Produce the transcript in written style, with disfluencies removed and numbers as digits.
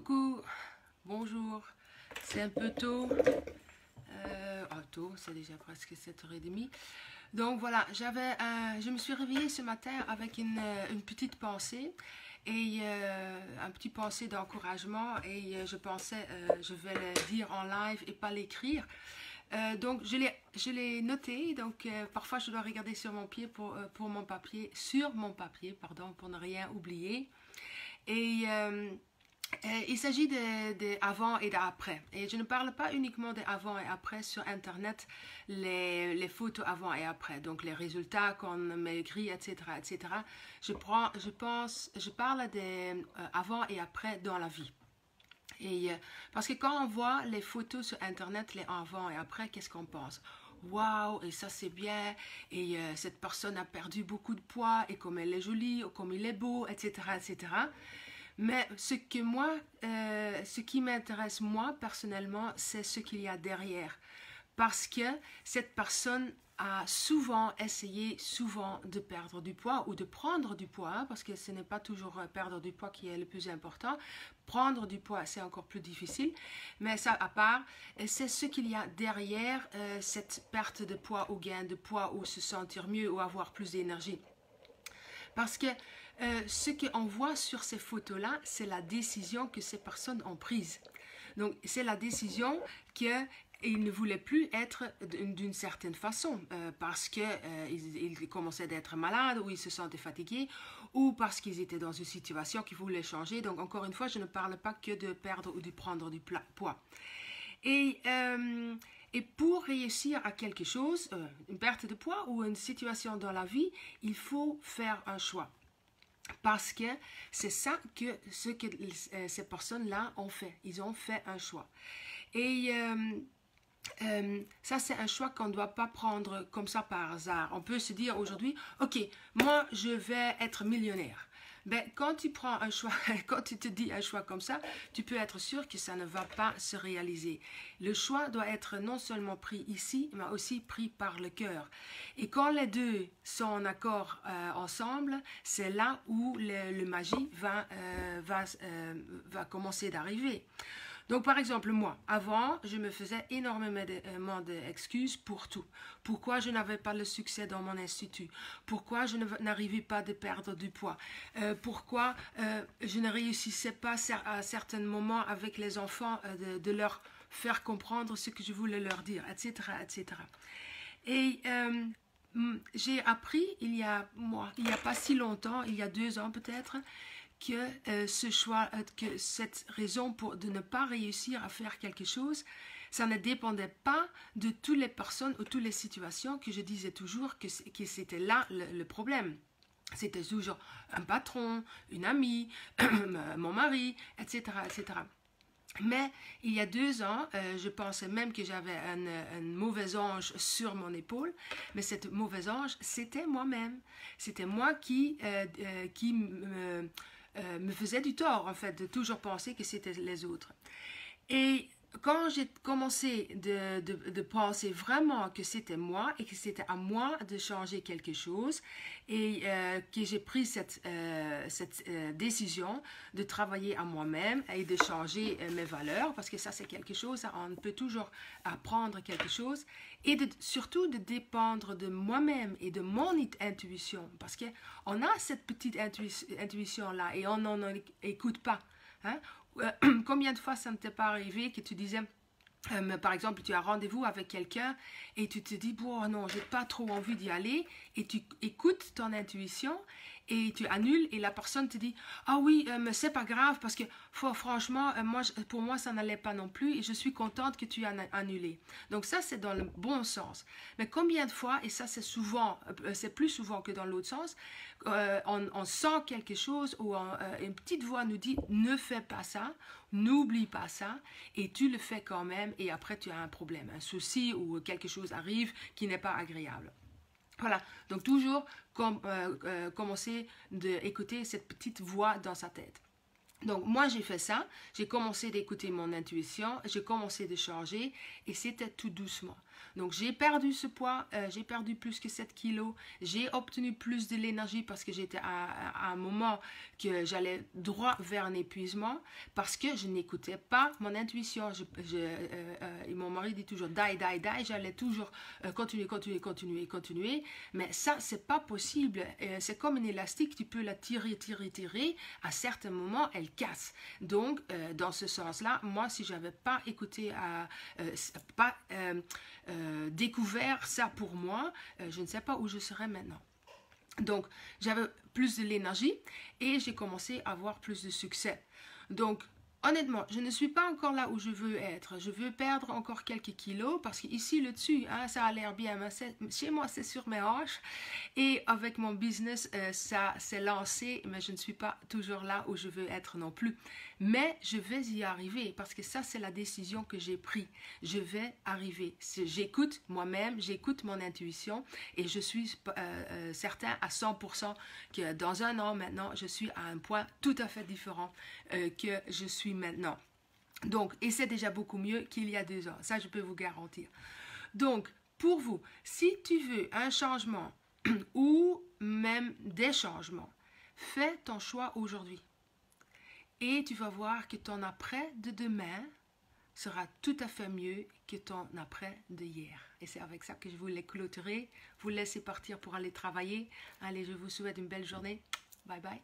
Coucou, bonjour, c'est un peu tôt, tôt, c'est déjà presque 7h30. Donc voilà, je me suis réveillée ce matin avec une petite pensée et un petit pensée d'encouragement et je pensais, je vais le dire en live et pas l'écrire. Donc je l'ai noté, donc parfois je dois regarder sur mon pied pour mon papier, sur mon papier, pardon, pour ne rien oublier. Et il s'agit de avant et d'après. Et je ne parle pas uniquement de avant et après sur Internet, les photos avant et après, donc les résultats qu'on maigrit, etc., etc. Je parle de avant et après dans la vie. Et parce que quand on voit les photos sur Internet, les avant et après, qu'est-ce qu'on pense? Waouh, et ça c'est bien, et cette personne a perdu beaucoup de poids, et comme elle est jolie, ou comme il est beau, etc., etc. Mais ce qui m'intéresse moi personnellement, c'est ce qu'il y a derrière. Parce que cette personne a souvent essayé de perdre du poids ou de prendre du poids, parce que ce n'est pas toujours perdre du poids qui est le plus important. Prendre du poids, c'est encore plus difficile. Mais ça à part, c'est ce qu'il y a derrière cette perte de poids ou gain de poids ou se sentir mieux ou avoir plus d'énergie. Parce que ce qu'on voit sur ces photos-là, c'est la décision que ces personnes ont prise. Donc, c'est la décision qu'ils ne voulaient plus être d'une certaine façon parce qu'ils commençaient d'être malades ou ils se sentaient fatigués ou parce qu'ils étaient dans une situation qu'ils voulaient changer. Donc, encore une fois, je ne parle pas que de perdre ou de prendre du poids. Et pour réussir à quelque chose, une perte de poids ou une situation dans la vie, il faut faire un choix. Parce que c'est ça que ces personnes-là ont fait. Ils ont fait un choix. Et ça, c'est un choix qu'on ne doit pas prendre comme ça par hasard. On peut se dire aujourd'hui, ok, moi, je vais être millionnaire. Ben, quand tu prends un choix, quand tu te dis un choix comme ça, tu peux être sûr que ça ne va pas se réaliser. Le choix doit être non seulement pris ici, mais aussi pris par le cœur. Et quand les deux sont en accord ensemble, c'est là où le magie va commencer d'arriver. Donc, par exemple, moi, avant, je me faisais énormément d'excuses pour tout. Pourquoi je n'avais pas le succès dans mon institut? Pourquoi je n'arrivais pas à perdre du poids? Pourquoi je ne réussissais pas à certains moments avec les enfants de leur faire comprendre ce que je voulais leur dire, etc., etc. Et j'ai appris, il y a pas si longtemps, il y a 2 ans peut-être, que que cette raison de ne pas réussir à faire quelque chose, ça ne dépendait pas de toutes les personnes ou toutes les situations que je disais toujours que c'était là le problème. C'était toujours un patron, une amie, mon mari, etc., etc. Mais il y a 2 ans, je pensais même que j'avais un mauvais ange sur mon épaule, mais cette mauvais ange, c'était moi-même. C'était moi qui me faisait du tort, en fait, de toujours penser que c'était les autres. Et quand j'ai commencé de penser vraiment que c'était moi et que c'était à moi de changer quelque chose et que j'ai pris cette décision de travailler à moi-même et de changer mes valeurs, parce que ça c'est quelque chose, on peut toujours apprendre quelque chose et surtout de dépendre de moi-même et de mon intuition, parce qu'on a cette petite intuition-là et on n'en écoute pas. Hein? Combien de fois ça ne t'est pas arrivé que tu disais, par exemple, tu as rendez-vous avec quelqu'un et tu te dis, bon, non, j'ai pas trop envie d'y aller, et tu écoutes ton intuition et tu annules et la personne te dit, ah oui, mais c'est pas grave parce que franchement, pour moi, ça n'allait pas non plus et je suis contente que tu as annulé. Donc ça, c'est dans le bon sens. Mais combien de fois, et ça c'est plus souvent que dans l'autre sens, on sent quelque chose ou une petite voix nous dit, ne fais pas ça, n'oublie pas ça, et tu le fais quand même, et après tu as un problème, un souci ou quelque chose arrive qui n'est pas agréable. Voilà, donc toujours commencer d'écouter cette petite voix dans sa tête. Donc moi j'ai fait ça, j'ai commencé d'écouter mon intuition, j'ai commencé de changer et c'était tout doucement. Donc j'ai perdu ce poids, j'ai perdu plus que 7 kilos, j'ai obtenu plus de l'énergie parce que j'étais à un moment que j'allais droit vers un épuisement, parce que je n'écoutais pas mon intuition. Et mon mari dit toujours die, die, die, j'allais toujours continuer, mais ça c'est pas possible. C'est comme une élastique, tu peux la tirer, à certains moments elle casse. Donc dans ce sens-là, moi si j'avais pas écouté, découvert ça pour moi, je ne sais pas où je serais maintenant. Donc j'avais plus de l'énergie et j'ai commencé à avoir plus de succès. Donc honnêtement, je ne suis pas encore là où je veux être. Je veux perdre encore quelques kilos parce qu'ici, le dessus, hein, ça a l'air bien. Mais chez moi, c'est sur mes hanches. Et avec mon business, ça s'est lancé, mais je ne suis pas toujours là où je veux être non plus. Mais je vais y arriver parce que ça, c'est la décision que j'ai prise. Je vais arriver. J'écoute moi-même, j'écoute mon intuition et je suis certain à 100% que dans un an maintenant, je suis à un point tout à fait différent que je suis maintenant. Donc, et c'est déjà beaucoup mieux qu'il y a 2 ans. Ça, je peux vous garantir. Donc, pour vous, si tu veux un changement ou même des changements, fais ton choix aujourd'hui. Et tu vas voir que ton après de demain sera tout à fait mieux que ton après de hier. Et c'est avec ça que je voulais clôturer, vous laisser partir pour aller travailler. Allez, je vous souhaite une belle journée. Bye bye.